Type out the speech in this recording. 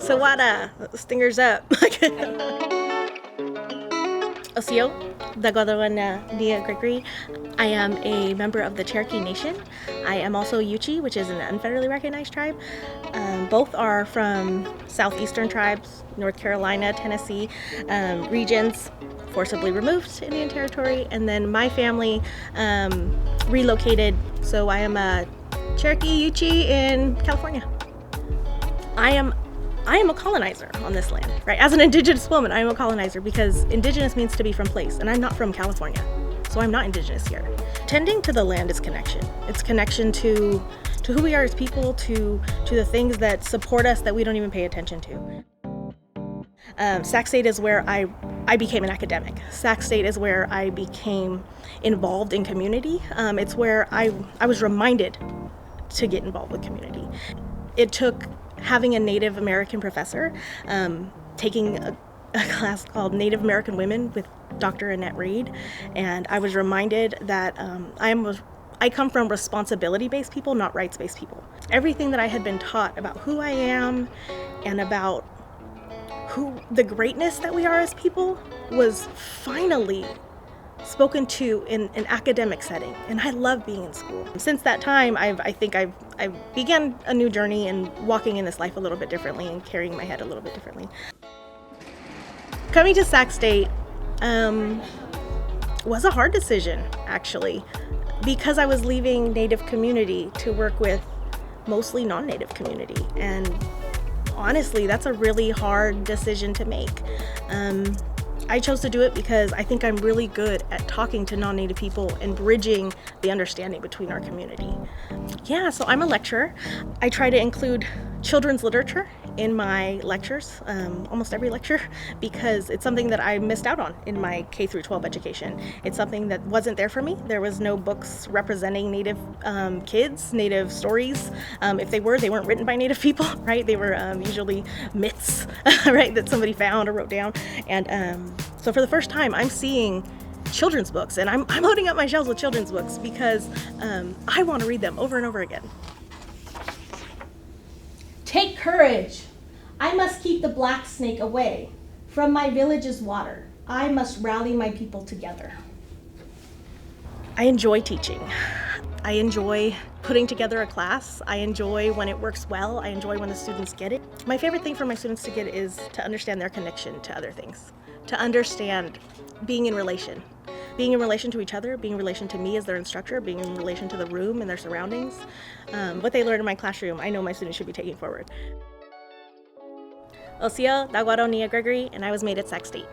Sawada, stingers up. Osio, Dagwadawana Nia Gregory. I am a member of the Cherokee Nation. I am also Yuchi, which is an unfederally recognized tribe. Both are from southeastern tribes, North Carolina, Tennessee regions, forcibly removed Indian Territory, and then my family relocated. So I am a Cherokee Yuchi in California. I am a colonizer on this land, right? As an indigenous woman, I am a colonizer because indigenous means to be from place, and I'm not from California, so I'm not indigenous here. Tending to the land is connection. It's connection to who we are as people, to the things that support us that we don't even pay attention to. Sac State is where I became an academic. Sac State is where I became involved in community. It's where I was reminded to get involved with community. It took having a Native American professor, taking a class called Native American Women with Dr. Annette Reed, and I was reminded that I come from responsibility-based people, not rights-based people. Everything that I had been taught about who I am and about the greatness that we are as people was finally spoken to in an academic setting, and I love being in school. Since that time, I think I've began a new journey and walking in this life a little bit differently and carrying my head a little bit differently. Coming to Sac State was a hard decision, actually, because I was leaving Native community to work with mostly non-Native community, and honestly, that's a really hard decision to make. I chose to do it because I think I'm really good at talking to non-Native people and bridging the understanding between our community. Yeah, so I'm a lecturer. I try to include children's literature in my lectures, almost every lecture, because it's something that I missed out on in my K through 12 education. It's something that wasn't there for me. There was no books representing Native kids, Native stories. If they were, they weren't written by Native people, right? They were usually myths, right, that somebody found or wrote down. And so for the first time, I'm seeing children's books, and I'm loading up my shelves with children's books because I want to read them over and over again. Take courage. I must keep the black snake away from my village's water. I must rally my people together. I enjoy teaching. I enjoy putting together a class. I enjoy when it works well. I enjoy when the students get it. My favorite thing for my students to get is to understand their connection to other things, to understand being in relation to each other, being in relation to me as their instructor, being in relation to the room and their surroundings. What they learn in my classroom, I know my students should be taking forward. Osio, Dagwado Nia Gregory, and I was made at Sac State.